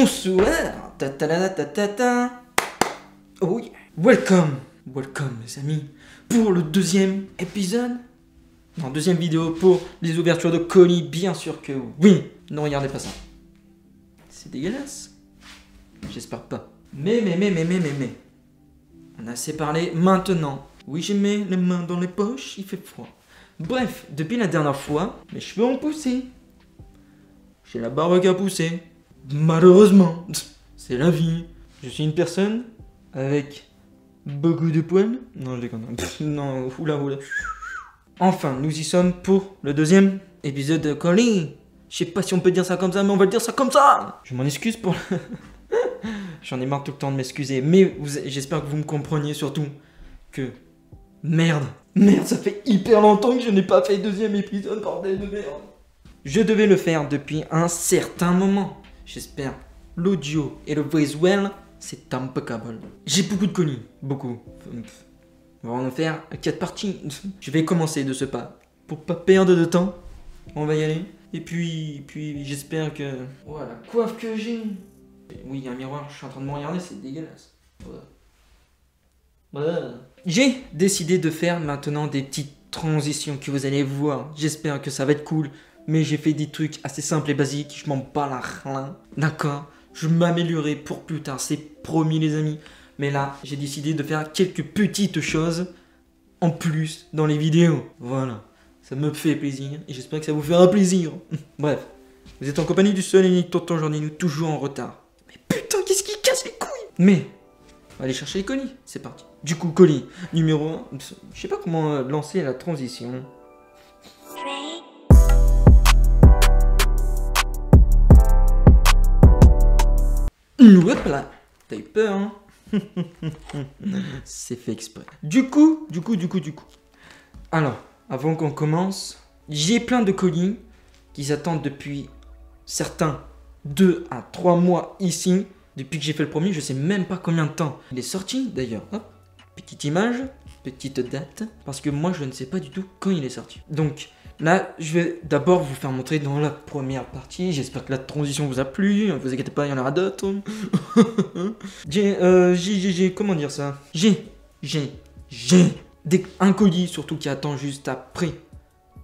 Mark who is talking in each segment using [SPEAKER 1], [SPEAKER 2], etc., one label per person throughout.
[SPEAKER 1] Bonsoir. Ta ta ta ta ta ta. Oh yeah. Welcome les amis, pour le deuxième épisode. Non, deuxième vidéo pour les ouvertures de colis, bien sûr que oui. Ne regardez pas ça. C'est dégueulasse. J'espère pas. Mais. On a assez parlé maintenant. Oui, j'ai mis les mains dans les poches, il fait froid. Bref, depuis la dernière fois, mes cheveux ont poussé. J'ai la barbe qui a poussé. Malheureusement, c'est la vie. Je suis une personne avec beaucoup de poils. Non, je déconne. Non, oula. Enfin, nous y sommes pour le deuxième épisode de colis. Je sais pas si on peut dire ça comme ça, mais on va le dire ça comme ça. Je m'en excuse pour... J'en ai marre tout le temps de m'excuser. Mais j'espère que vous me compreniez surtout que... Merde, ça fait hyper longtemps que je n'ai pas fait deuxième épisode, bordel de merde. Je devais le faire depuis un certain moment. J'espère. L'audio et le visuel, c'est impeccable. J'ai beaucoup de colis, beaucoup. On va en faire 4 parties. Je vais commencer de ce pas. Pour pas perdre de temps, on va y aller. Et puis j'espère que... Voilà, la coiffe que j'ai. Oui, il y a un miroir, je suis en train de me regarder, c'est dégueulasse. Voilà. J'ai décidé de faire maintenant des petites transitions que vous allez voir. J'espère que ça va être cool. Mais j'ai fait des trucs assez simples et basiques. Je m'en bats la rien. D'accord? Je m'améliorerai pour plus tard. C'est promis les amis. Mais là, j'ai décidé de faire quelques petites choses en plus dans les vidéos. Voilà. Ça me fait plaisir. Et j'espère que ça vous fera plaisir. Bref. Vous êtes en compagnie du seul et unique tonton Jordinou, toujours en retard. Mais putain, qu'est-ce qui casse les couilles? Mais... on va aller chercher les colis, c'est parti. Du coup, colis numéro 1. Je sais pas comment lancer la transition. Hop là. T'as eu peur, hein? C'est fait exprès. Du coup. Alors, avant qu'on commence, j'ai plein de colis qui attendent depuis certains 2 à 3 mois ici. Depuis que j'ai fait le premier, je sais même pas combien de temps il est sorti d'ailleurs. Hop, petite image, petite date, parce que moi je ne sais pas du tout quand il est sorti. Donc là, je vais d'abord vous faire montrer dans la première partie. J'espère que la transition vous a plu. Ne vous inquiétez pas, il y en aura d'autres. Comment dire ça? J'ai un colis surtout qui attend juste après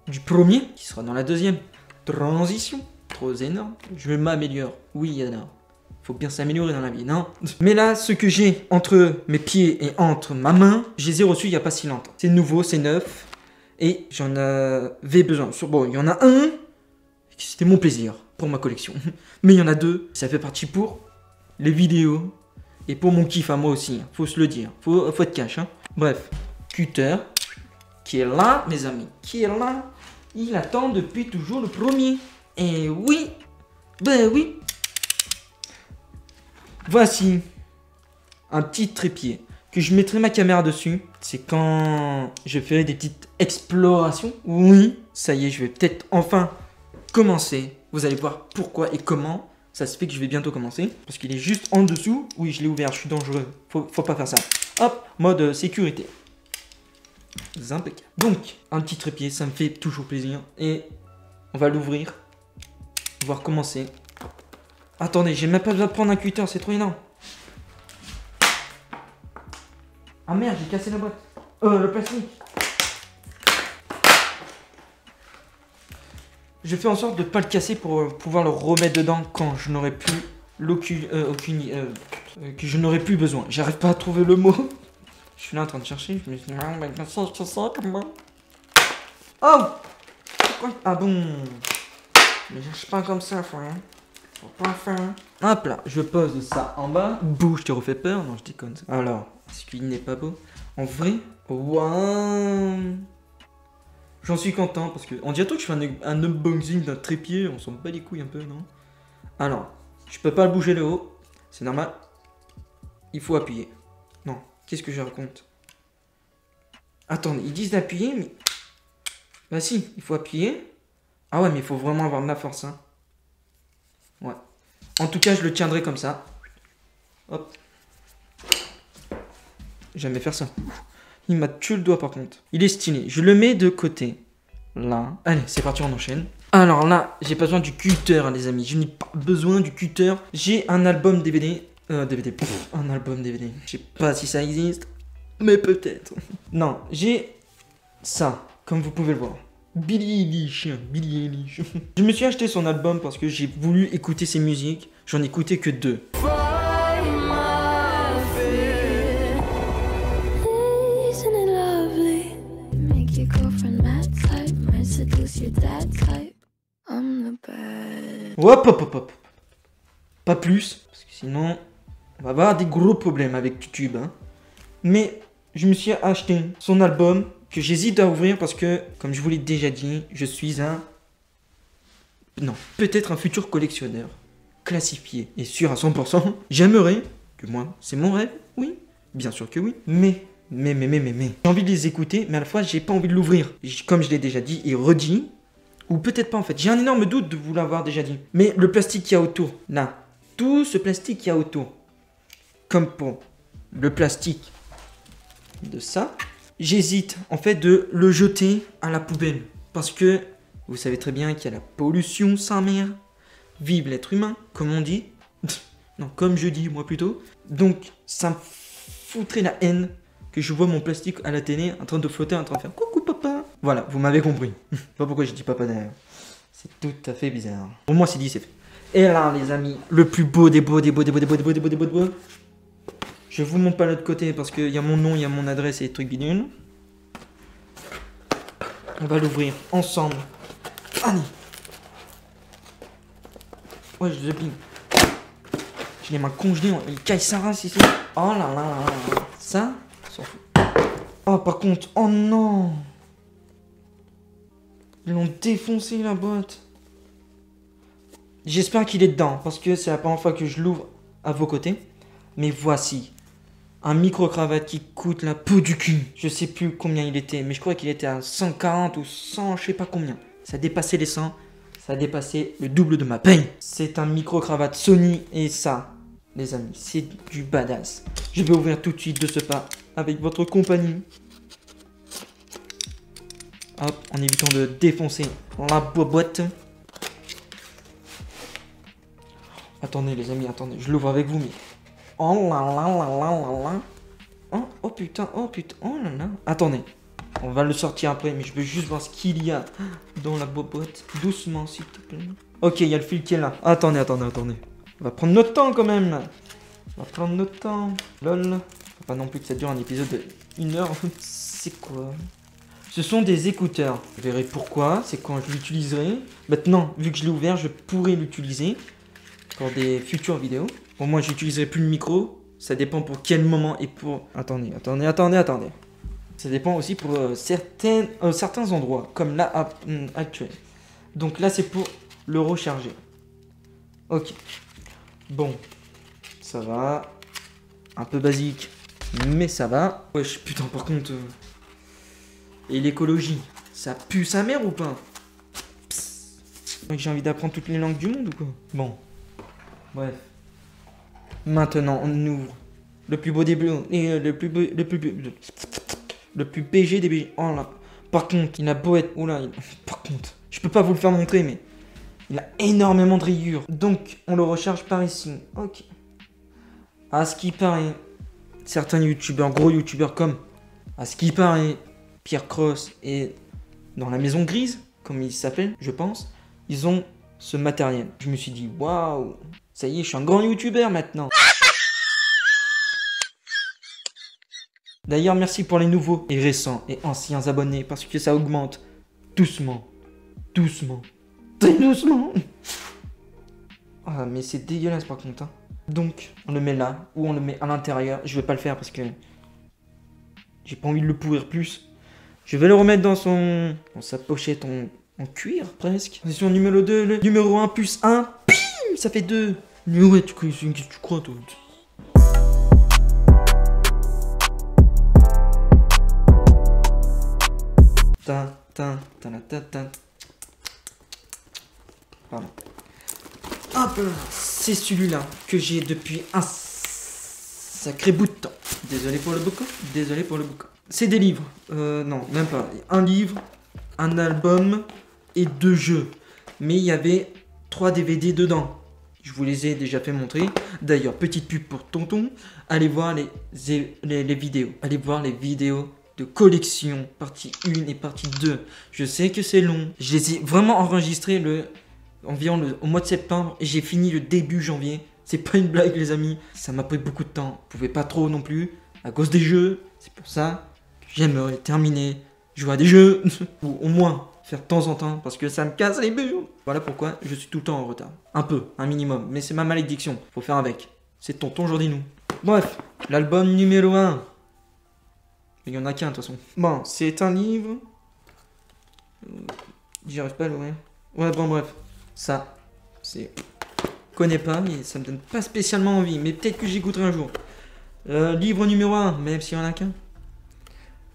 [SPEAKER 1] du premier, qui sera dans la deuxième transition. Trop énorme. Je m'améliore. Oui, il y en a. Faut bien s'améliorer dans la vie, non? Mais là, ce que j'ai entre mes pieds et entre ma main, je les ai reçus il n'y a pas si longtemps. C'est nouveau, c'est neuf. Et j'en avais besoin. Bon, il y en a un, c'était mon plaisir pour ma collection. Mais il y en a 2, ça fait partie pour les vidéos. Et pour mon kiff à moi aussi, faut se le dire. Faut être cash, hein. Bref, Cutter, qui est là, mes amis, qui est là. Il attend depuis toujours le premier. Et oui, ben oui. Voici un petit trépied que je mettrai ma caméra dessus. C'est quand je ferai des petites explorations. Oui, ça y est, je vais peut-être enfin commencer. Vous allez voir pourquoi et comment. Ça se fait que je vais bientôt commencer. Parce qu'il est juste en dessous. Oui, je l'ai ouvert, je suis dangereux. Faut pas faire ça. Hop, mode sécurité. Impeccable. Donc, un petit trépied, ça me fait toujours plaisir. Et on va l'ouvrir. Voir comment c'est. Attendez, j'ai même pas besoin de prendre un cutter, c'est trop énorme. Ah merde, j'ai cassé la boîte. Le plastique. Je fais en sorte de pas le casser pour pouvoir le remettre dedans quand je n'aurai plus que je n'aurai plus besoin. J'arrive pas à trouver le mot. Je suis là en train de chercher. Je me suis dit, ça comment? Oh! Ah bon? Mais cherche pas comme ça, frère. Faut pas faire. Hop là, je pose ça en bas. Bouge, je te refais peur? Non, je déconne. Alors, est-ce qu'il n'est pas beau? En vrai, waouh! J'en suis content parce que on dirait tout que je fais un unboxing d'un trépied. On s'en bat les couilles un peu, non? Alors, je peux pas le bouger le haut. C'est normal. Il faut appuyer. Non, qu'est-ce que je raconte? Attendez, ils disent d'appuyer, mais... Bah si, il faut appuyer. Ah ouais, mais il faut vraiment avoir de la force, hein. Ouais. En tout cas, je le tiendrai comme ça. Hop. Jamais faire ça. Il m'a tué le doigt par contre. Il est stylé. Je le mets de côté. Là. Allez, c'est parti, on enchaîne. Alors là, j'ai pas besoin du cutter, les amis. Je n'ai pas besoin du cutter. J'ai un album DVD. Un album DVD. Je sais pas si ça existe, mais peut-être. Non, j'ai ça, comme vous pouvez le voir. Billie Eilish. Je me suis acheté son album parce que j'ai voulu écouter ses musiques. J'en ai écouté que 2. Hop. Pas plus, parce que sinon, on va avoir des gros problèmes avec YouTube. Hein. Mais je me suis acheté son album que j'hésite à ouvrir parce que, comme je vous l'ai déjà dit, je suis un... Non, peut-être un futur collectionneur. Classifié et sûr à 100%. J'aimerais, du moins, c'est mon rêve, oui, bien sûr que oui. Mais, j'ai envie de les écouter, mais à la fois, j'ai pas envie de l'ouvrir. Comme je l'ai déjà dit et redit, ou peut-être pas en fait. J'ai un énorme doute de vous l'avoir déjà dit. Mais le plastique qu'il y a autour, là, tout ce plastique qu'il y a autour, comme pour le plastique de ça, j'hésite en fait de le jeter à la poubelle. Parce que vous savez très bien qu'il y a la pollution, sa mère. Vive l'être humain, comme on dit. Non, comme je dis moi plutôt. Donc ça me foutrait la haine que je vois mon plastique à la télé en train de flotter, en train de faire coucou papa. Voilà, vous m'avez compris. Pas pourquoi j'ai dit papa derrière. C'est tout à fait bizarre. Pour moi c'est dit, c'est fait. Et là les amis, le plus beau des beaux. Je vous montre pas l'autre côté parce qu'il y a mon nom, il y a mon adresse et les trucs bidules. On va l'ouvrir ensemble. Allez. Ouais, je bing. J'ai les mains congelées, il caille sa race ici. Oh là là. Ça, s'en fout. Oh, par contre, oh non. Ils l'ont défoncé la boîte. J'espère qu'il est dedans, parce que c'est la première fois que je l'ouvre à vos côtés. Mais voici. Un micro-cravate qui coûte la peau du cul. Je sais plus combien il était, mais je crois qu'il était à 140 ou 100, je sais pas combien. Ça dépassait les 100. Ça a dépassé le double de ma paye. C'est un micro-cravate Sony et ça, les amis, c'est du badass. Je vais ouvrir tout de suite de ce pas avec votre compagnie. Hop, en évitant de défoncer la boîte. Attendez les amis, attendez, je l'ouvre avec vous mais... Oh là là. Oh putain, oh là là. Attendez. On va le sortir après, mais je veux juste voir ce qu'il y a dans la boîte. Doucement, s'il te plaît. Ok, il y a le fil qui est là. Attendez. On va prendre notre temps quand même. Lol. Faut pas non plus que ça dure un épisode de 1 heure. C'est quoi? Ce sont des écouteurs. Vous verrez pourquoi. C'est quand je l'utiliserai. Maintenant, vu que je l'ai ouvert, je pourrai l'utiliser pour des futures vidéos. Pour moi, j'utiliserai plus le micro. Ça dépend pour quel moment et pour... Attendez. Ça dépend aussi pour certains endroits, comme là actuel. Donc là, c'est pour le recharger. Ok. Bon. Ça va. Un peu basique, mais ça va. Wesh, putain, par contre... Et l'écologie, ça pue sa mère ou pas? J'ai envie d'apprendre toutes les langues du monde ou quoi? Bon. Bref. Maintenant, on ouvre le plus beau des bleus et le plus BG des BG. Oh là. Par contre, il a beau être... Oula, par contre, je peux pas vous le faire montrer, mais il a énormément de rayures. Donc, on le recharge par ici. Ok. À ce qui paraît, certains youtubeurs, gros youtubeurs comme... À ce qui paraît, Pierre Cross et dans la maison grise, comme il s'appelle, je pense, ils ont ce matériel. Je me suis dit, waouh, ça y est, je suis un grand youtubeur maintenant. D'ailleurs, merci pour les nouveaux et récents et anciens abonnés parce que ça augmente doucement. Très doucement. Ah, mais c'est dégueulasse par contre. Hein. Donc, on le met là ou on le met à l'intérieur. Je vais pas le faire parce que j'ai pas envie de le pourrir plus. Je vais le remettre dans sa pochette en cuir presque. Position numéro 2, le numéro 1 plus 1. Pim, ça fait 2. Mais ouais, qu'est-ce que tu crois toi? Pardon. Hop là, c'est celui-là que j'ai depuis un sacré bout de temps. Désolé pour le boucan. C'est des livres. Non, même pas. Un livre, un album et 2 jeux. mais il y avait 3 DVD dedans. Je vous les ai déjà fait montrer. D'ailleurs, petite pub pour tonton. Allez voir les vidéos. Allez voir les vidéos de collection, partie 1 et partie 2. Je sais que c'est long. Je les ai vraiment enregistrés environ au mois de septembre. Et j'ai fini le début janvier. C'est pas une blague, les amis. Ça m'a pris beaucoup de temps. Je pouvais pas trop non plus, à cause des jeux. C'est pour ça que j'aimerais terminer, jouer à des jeux. Ou au moins faire de temps en temps, parce que ça me casse les burnes. Voilà pourquoi je suis tout le temps en retard. Un peu, un minimum, mais c'est ma malédiction. Faut faire avec. C'est tonton Jordinou. Bref, l'album numéro 1. Il y en a qu'un de toute façon. Bon, c'est un livre. J'y arrive pas à l'ouvrir. Ouais, bon, bref. Ça, c'est... Je connais pas, mais ça me donne pas spécialement envie. Mais peut-être que j'y goûterai un jour. Livre numéro 1, même s'il y en a qu'un.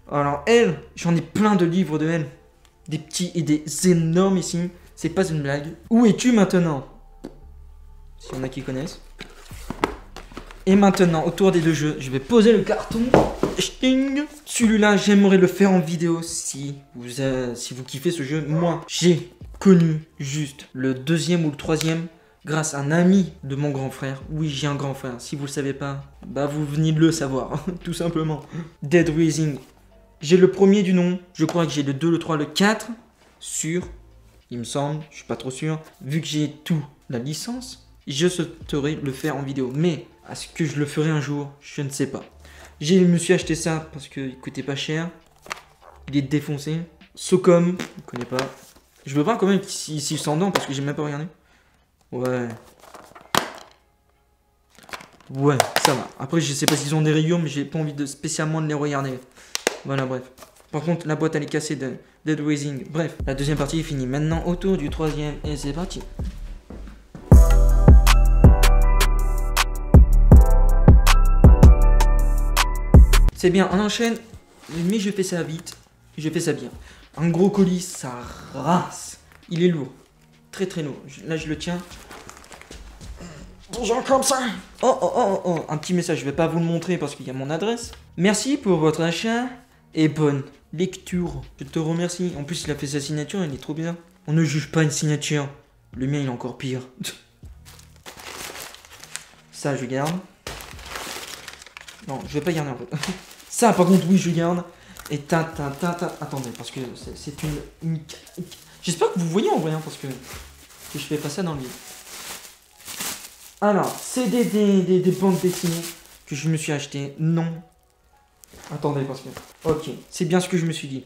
[SPEAKER 1] Alors, elle, j'en ai plein de livres de elle. Des petits et des énormes ici. C'est pas une blague. Où es-tu maintenant? S'il y en a qui connaissent. Et maintenant, autour des deux jeux, je vais poser le carton. Celui-là, j'aimerais le faire en vidéo si vous kiffez ce jeu. Moi, j'ai connu juste le deuxième ou le troisième grâce à un ami de mon grand frère. Oui, j'ai un grand frère. Si vous le savez pas, bah vous venez de le savoir, tout simplement. Dead Rising. J'ai le premier du nom. Je crois que j'ai le 2, le 3, le 4. Sûr. Il me semble. Je suis pas trop sûr. Vu que j'ai tout la licence, je souhaiterais le faire en vidéo. Mais est-ce que je le ferai un jour? Je ne sais pas. Je me suis acheté ça parce qu'il coûtait pas cher. Il est défoncé. Socom. Je ne connais pas. Je veux voir quand même s'il sent dedans parce que j'ai même pas regardé. Ouais. Ouais, ça va. Après, je sais pas s'ils ont des rayures, mais j'ai pas envie de spécialement de les regarder. Voilà, bref. Par contre, la boîte, elle est cassée de Dead Rising. Bref, la deuxième partie est finie. Maintenant, autour du troisième, et c'est parti. C'est bien, on enchaîne, mais je fais ça vite. Je fais ça bien. Un gros colis, ça rase. Il est lourd. Très très lourd. Là, je le tiens. Genre comme ça. Oh. Un petit message, je vais pas vous le montrer parce qu'il y a mon adresse. Merci pour votre achat et bonne lecture. Je te remercie. En plus, il a fait sa signature, il est trop bien. On ne juge pas une signature. Le mien, il est encore pire. Ça, je garde. Non, je vais pas garder en fait. Ça, par contre, oui, je garde. Et attendez, parce que c'est une... J'espère que vous voyez en vrai, hein, parce que je fais pas ça dans le livre. Alors, c'est des bandes dessinées que je me suis acheté. Non. Attendez, parce que... Ok, c'est bien ce que je me suis dit.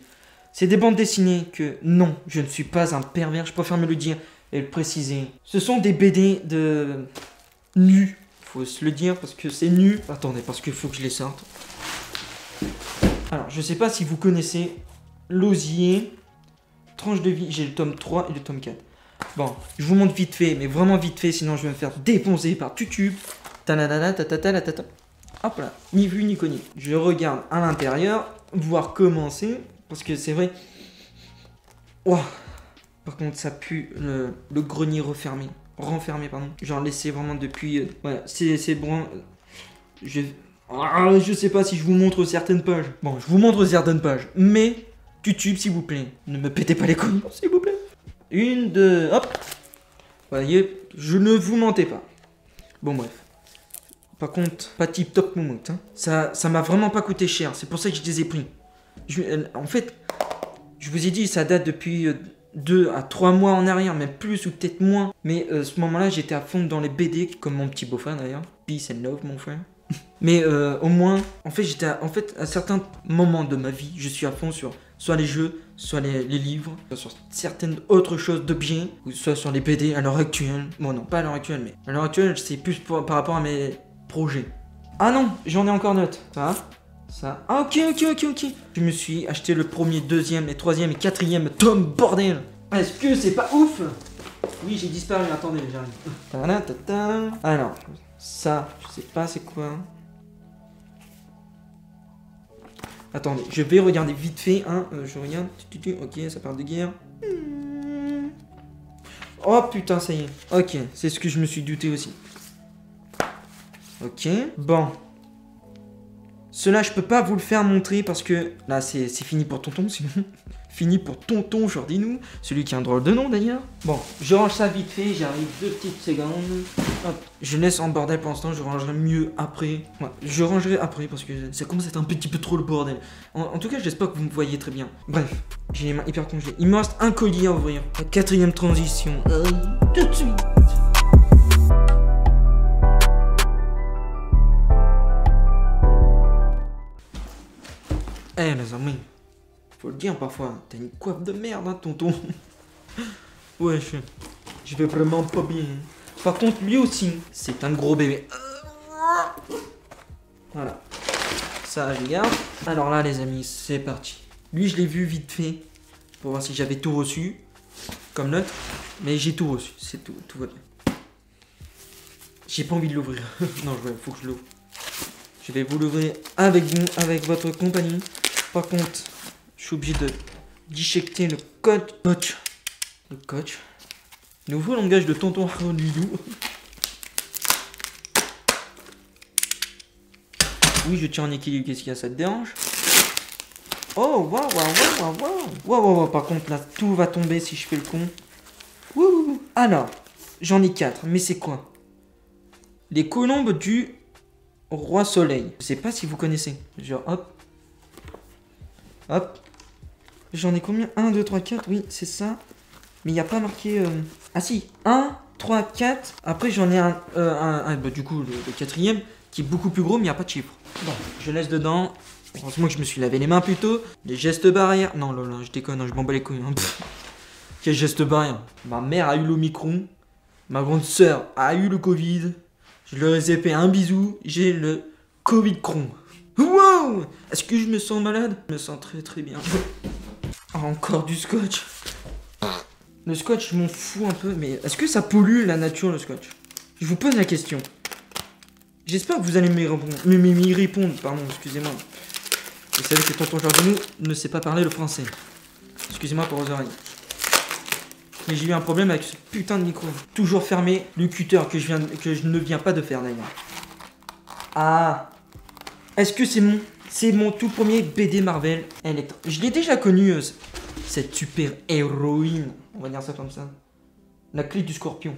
[SPEAKER 1] C'est des bandes dessinées que... Non, je ne suis pas un pervers. Je préfère me le dire et le préciser. Ce sont des BD de... nus. Faut se le dire parce que c'est nu. Attendez, parce qu'il faut que je les sorte. Alors, je sais pas si vous connaissez L'Osier, Tranche de vie. J'ai le tome 3 et le tome 4. Bon, je vous montre vite fait, mais vraiment vite fait, sinon je vais me faire défoncer par YouTube. Hop là, ni vu ni connu. Je regarde à l'intérieur, voir comment c'est, parce que c'est vrai. Ouah. Par contre, ça pue le grenier renfermé, pardon. Genre laissé vraiment depuis. Voilà, c'est bon. Je sais pas si je vous montre certaines pages. Bon, je vous montre certaines pages, mais YouTube, s'il vous plaît, ne me pétez pas les couilles, s'il vous plaît. Une, deux, hop. Voyez, je ne vous mentais pas. Bon, bref. Par contre, pas tip top moumoute. Hein. Ça m'a vraiment pas coûté cher. C'est pour ça que je les ai pris. En fait, je vous ai dit, ça date depuis 2 à 3 mois en arrière, même plus ou peut-être moins. Mais ce moment-là, j'étais à fond dans les BD, comme mon petit beau-frère d'ailleurs. Peace and love, mon frère. Mais au moins, en fait, à certains moments de ma vie, je suis à fond sur soit les jeux, soit les livres, soit sur certaines autres choses de bien, ou soit sur les BD à l'heure actuelle. Bon, non, pas à l'heure actuelle, mais à l'heure actuelle, c'est plus par rapport à mes projets. Ah non, j'en ai encore d'autres. Ça. Ah, ok. Je me suis acheté le premier, deuxième, et troisième et quatrième tome, bordel. Est-ce que c'est pas ouf? Oui, j'ai disparu, attendez, j'arrive. Alors, ça, je sais pas c'est quoi. Attendez, je vais regarder vite fait, hein. Je regarde. Ok, ça parle de guerre. Oh putain, ça y est. Ok, c'est ce que je me suis douté aussi. Ok, bon. Cela, je peux pas vous le faire montrer parce que là, c'est fini pour tonton, sinon. Fini pour Tonton Jordinou, celui qui a un drôle de nom d'ailleurs. Bon, je range ça vite fait, j'arrive 2 petites secondes. Hop, je laisse en bordel pour l'instant, je rangerai mieux après. Ouais, je rangerai après parce que ça commence à être un petit peu trop le bordel. En tout cas, j'espère que vous me voyez très bien. Bref, j'ai les mains hyper congelées. Il me reste un colis à ouvrir. La 4e transition. Tout de suite. Eh les amis, faut le dire parfois, t'as une coiffe de merde hein tonton. Ouais, je vais vraiment pas bien. Par contre lui aussi, c'est un gros bébé. Voilà, ça je garde. Alors là les amis, c'est parti. Lui je l'ai vu vite fait, pour voir si j'avais tout reçu, comme l'autre. Mais j'ai tout reçu, c'est tout, tout va bien. J'ai pas envie de l'ouvrir. Non, faut que je l'ouvre. Je vais vous l'ouvrir avec vous, avec votre compagnie. Par contre, je suis obligé de déchiqueter le coach. Le coach. Nouveau langage de tonton Rodilou. Oui, je tiens en équilibre. Qu'est-ce qu'il y a? Ça te dérange? Oh, waouh. Par contre, là, tout va tomber si je fais le con. Wouh. Alors, j'en ai 4. Mais c'est quoi? Les colombes du Roi Soleil. Je sais pas si vous connaissez. Genre, hop. Hop. J'en ai combien? 1, 2, 3, 4. Oui, c'est ça. Mais il n'y a pas marqué... Ah si. 1, 3, 4. Après, j'en ai bah, du coup, le 4e, qui est beaucoup plus gros, mais il n'y a pas de chiffre. Bon, je laisse dedans. Heureusement que je me suis lavé les mains plus tôt. Les gestes barrières. Non, là, je déconne, je m'en bats les couilles. Hein. Quel geste barrière? Ma mère a eu l'Omicron. Ma grande sœur a eu le Covid. Je leur ai fait un bisou. J'ai le Covid-cron. Wow! Est-ce que je me sens malade? Je me sens très très bien. Oh, encore du scotch. Le scotch, je m'en fous un peu, mais est-ce que ça pollue la nature, le scotch? Je vous pose la question. J'espère que vous allez m'y répondre. Pardon, excusez-moi. Vous savez que tonton Jordinou ne sait pas parler le français. Excusez-moi pour vos oreilles. Mais j'ai eu un problème avec ce putain de micro. Toujours fermé, le cutter que je ne viens pas de faire d'ailleurs. Ah! Est-ce que c'est mon tout premier BD Marvel Electra? Je l'ai déjà connu, cette super héroïne. On va dire ça comme ça. La clé du scorpion.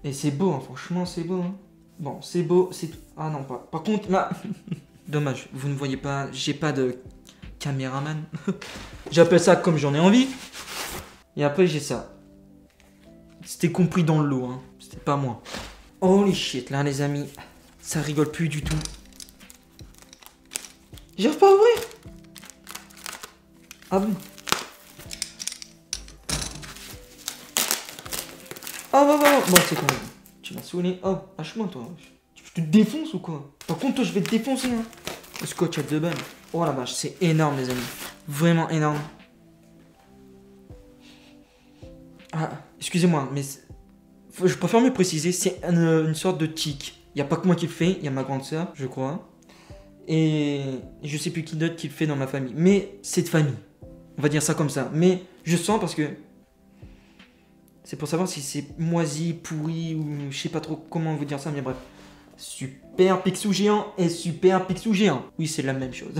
[SPEAKER 1] Et c'est beau, hein, franchement, c'est beau. Hein. Bon, c'est beau, c'est... Ah non, pas. Par contre, là... Dommage, vous ne voyez pas, j'ai pas de caméraman. J'appelle ça comme j'en ai envie. Et après, j'ai ça. C'était compris dans le lot, hein. C'était pas moi. Holy shit, là, les amis. Ça rigole plus du tout. J'arrive pas à ouvrir. Ah bon? Ah bon, c'est quand même. Tu m'as saoulé. Oh, lâche-moi toi. Tu te défonces ou quoi? Par contre, toi, je vais te défoncer. Hein. Le scotch à 2 balles. Oh la vache, c'est énorme, les amis. Vraiment énorme. Ah, excusez-moi, mais je préfère me préciser, c'est une sorte de tic. Il n'y a pas que moi qui le fais, il y a ma grande sœur, je crois. Et je sais plus qui d'autre qui le fait dans ma famille. Mais c'est de famille. On va dire ça comme ça. Mais je sens parce que... C'est pour savoir si c'est moisi, pourri ou... Je sais pas trop comment vous dire ça, mais bref. Super Picsou géant et Super Picsou géant. Oui, c'est la même chose.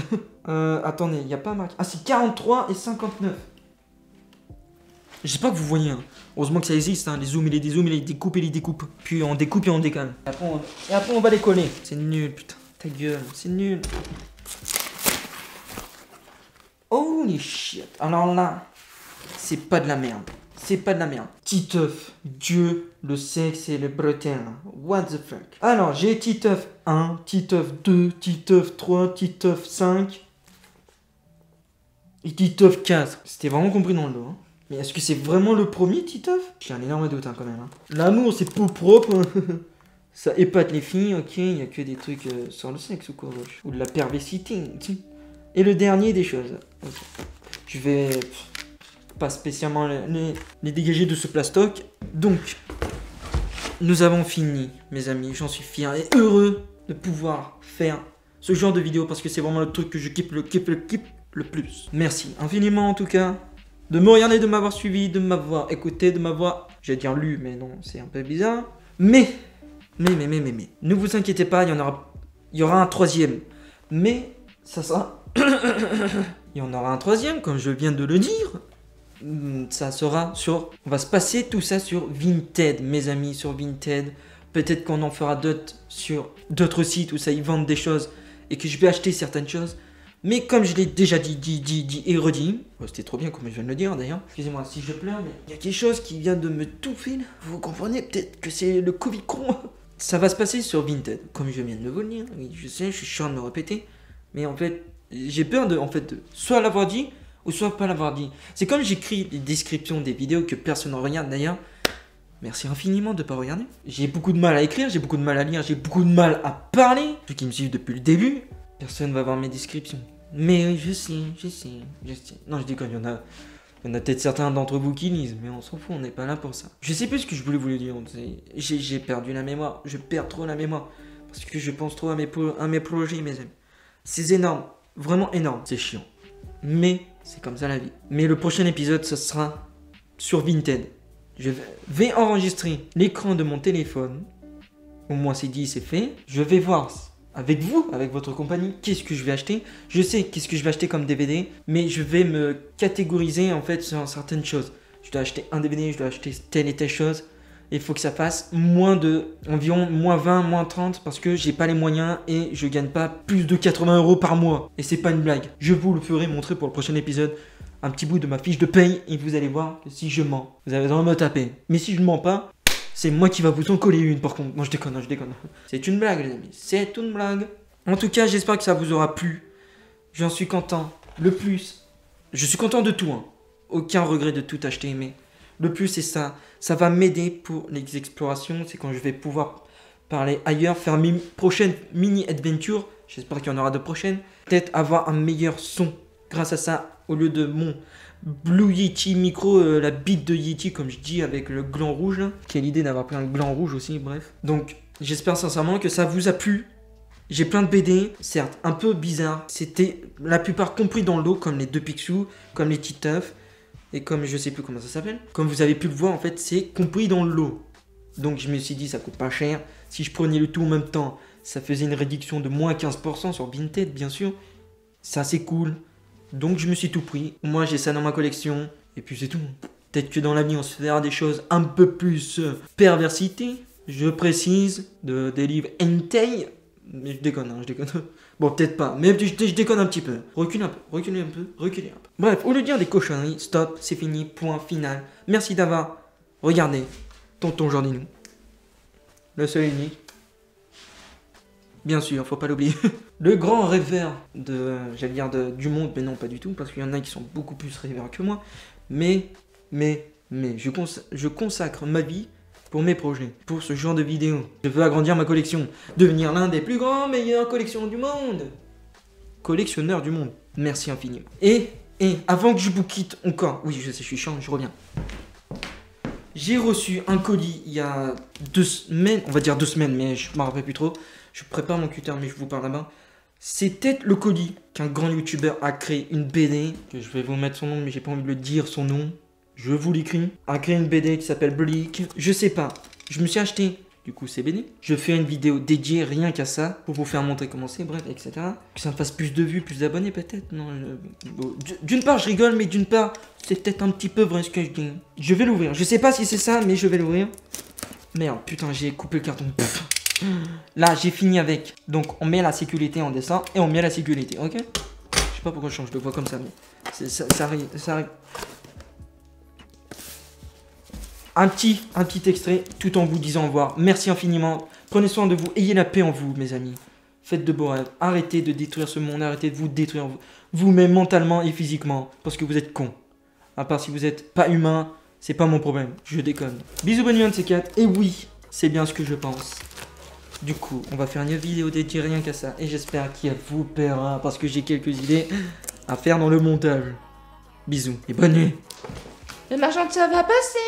[SPEAKER 1] Attendez, il n'y a pas marqué... Ah, c'est 43 et 59. J'espère que vous voyez. Hein. Heureusement que ça existe, hein. Les zooms et les dézooms et les découpes et les découpes. Puis on découpe et on décale. Et après on va les coller. C'est nul, putain. Ta gueule, c'est nul. Holy shit. Alors là, c'est pas de la merde. C'est pas de la merde. Titeuf, Dieu, le sexe et le bretel. What the fuck. Alors, j'ai Titeuf 1, Titeuf 2, Titeuf 3, Titeuf 5. Et Titeuf 4. C'était vraiment compris dans le lot. Hein. Mais est-ce que c'est vraiment le premier Titeuf? J'ai un énorme doute hein, quand même. Hein. L'amour, c'est peau propre. Ça épate les filles, ok. Il n'y a que des trucs sur le sexe ou quoi. Ou de la perversité. Et le dernier, des choses. Okay. Je vais pas spécialement les dégager de ce plastoc. Donc, nous avons fini, mes amis. J'en suis fier et heureux de pouvoir faire ce genre de vidéo parce que c'est vraiment le truc que je kiffe le plus. Merci infiniment en tout cas de me regarder, de m'avoir suivi, de m'avoir écouté, de m'avoir, j'allais dire lu, mais non, c'est un peu bizarre. Mais, ne vous inquiétez pas, il y aura un troisième. Mais, ça sera... il y en aura un troisième, comme je viens de le dire. Ça sera sur... On va se passer tout ça sur Vinted, mes amis, sur Vinted. Peut-être qu'on en fera d'autres sur d'autres sites où ça y vendent des choses et que je vais acheter certaines choses. Mais comme je l'ai déjà dit et redit, c'était trop bien comme je viens de le dire d'ailleurs. Excusez-moi si je pleure, mais il y a quelque chose qui vient de me touffer là. Vous comprenez peut-être que c'est le Covid-cron. Ça va se passer sur Vinted, comme je viens de vous le dire. Oui, je sais, je suis chiant de me répéter. Mais en fait, j'ai peur de soit l'avoir dit ou soit pas l'avoir dit. C'est comme j'écris les descriptions des vidéos que personne ne regarde d'ailleurs. Merci infiniment de ne pas regarder. J'ai beaucoup de mal à écrire, j'ai beaucoup de mal à lire, j'ai beaucoup de mal à parler. Ceux qui me suivent depuis le début, personne va voir mes descriptions. Mais oui, je sais. Non, je déconne, il y en a peut-être certains d'entre vous qui lisent, mais on s'en fout, on n'est pas là pour ça. Je sais plus ce que je voulais vous dire. J'ai perdu la mémoire, je perds trop la mémoire. Parce que je pense trop à mes projets, mes amis. C'est énorme, vraiment énorme. C'est chiant. Mais c'est comme ça la vie. Mais le prochain épisode, ce sera sur Vinted. Je vais enregistrer l'écran de mon téléphone. Au moins c'est dit, c'est fait. Je vais voir avec vous, avec votre compagnie, qu'est-ce que je vais acheter. Je sais qu'est-ce que je vais acheter comme DVD, mais je vais me catégoriser en fait sur certaines choses. Je dois acheter un DVD, je dois acheter telle et telle chose. Il faut que ça fasse environ moins 20, moins 30 parce que j'ai pas les moyens et je gagne pas plus de 80 € par mois. Et c'est pas une blague. Je vous le ferai montrer pour le prochain épisode. Un petit bout de ma fiche de paye et vous allez voir que si je mens, vous avez besoin de me taper. Mais si je ne mens pas, c'est moi qui va vous en coller une par contre. Non, je déconne. C'est une blague les amis, c'est une blague. En tout cas, j'espère que ça vous aura plu. J'en suis content. Le plus, je suis content de tout. Hein. Aucun regret de tout acheter, mais le plus c'est ça. Ça va m'aider pour les explorations. C'est quand je vais pouvoir parler ailleurs, faire mes prochaines mini-adventures. J'espère qu'il y en aura de prochaines. Peut-être avoir un meilleur son grâce à ça. Au lieu de mon Blue Yeti micro, la bite de Yeti comme je dis avec le gland rouge là. Quelle idée d'avoir pris un gland rouge aussi, bref. Donc j'espère sincèrement que ça vous a plu. J'ai plein de BD, certes un peu bizarre. C'était la plupart compris dans le lot comme les 2 Picsou, comme les Titeuf et comme je sais plus comment ça s'appelle. Comme vous avez pu le voir en fait c'est compris dans le lot. Donc je me suis dit ça coûte pas cher. Si je prenais le tout en même temps ça faisait une réduction de moins 15% sur Vinted bien sûr. C'est assez cool. Donc je me suis tout pris, moi j'ai ça dans ma collection, et puis c'est tout. Peut-être que dans l'avenir on se fera des choses un peu plus perversité, je précise, des livres hentai, mais je déconne. Bon peut-être pas, mais je déconne un petit peu. Reculez un peu. Bref, au lieu de dire des cochonneries, stop, c'est fini, point final. Merci d'avoir regardé Tonton Jordinou, le seul et unique. Bien sûr, faut pas l'oublier. Le grand rêveur du monde, mais non pas du tout, parce qu'il y en a qui sont beaucoup plus rêveurs que moi. Mais, je consacre ma vie pour mes projets, pour ce genre de vidéos. Je veux agrandir ma collection, devenir l'un des plus grands, meilleurs collectionneurs du monde. Collectionneur du monde. Merci infiniment. Et avant que je vous quitte encore, oui je sais, je suis chiant, je reviens. J'ai reçu un colis il y a 2 semaines, on va dire 2 semaines, mais je m'en rappelle plus trop. Je prépare mon cutter, mais je vous parle là-bas. C'était le colis qu'un grand youtubeur a créé une BD. Que je vais vous mettre son nom, mais j'ai pas envie de le dire son nom. Je vous l'écris. A créé une BD qui s'appelle Bleak. Je sais pas. Je me suis acheté du coup ces BD. Je fais une vidéo dédiée rien qu'à ça pour vous faire montrer comment c'est, bref, etc. Que ça me fasse plus de vues, plus d'abonnés peut-être. Non. D'une part, je rigole, mais d'une part, c'est peut-être un petit peu vrai ce que je dis. Je vais l'ouvrir. Je sais pas si c'est ça, mais je vais l'ouvrir. Merde, putain, j'ai coupé le carton. Pff. Là j'ai fini avec. Donc on met la sécurité en dessin et on met la sécurité, ok? Je sais pas pourquoi je change de voix comme ça, mais ça arrive. Un petit extrait tout en vous disant au revoir. Merci infiniment. Prenez soin de vous, ayez la paix en vous mes amis. Faites de beaux rêves. Arrêtez de détruire ce monde, arrêtez de vous détruire vous-même mentalement et physiquement. Parce que vous êtes cons. À part si vous êtes pas humain, c'est pas mon problème. Je déconne. Bisous, bonne nuit, un de ces 4. Et oui, c'est bien ce que je pense. Du coup, on va faire une vidéo dédiée rien qu'à ça. Et j'espère qu'il vous plaira. Parce que j'ai quelques idées à faire dans le montage. Bisous et bonne nuit.
[SPEAKER 2] Le marchand de ça va passer.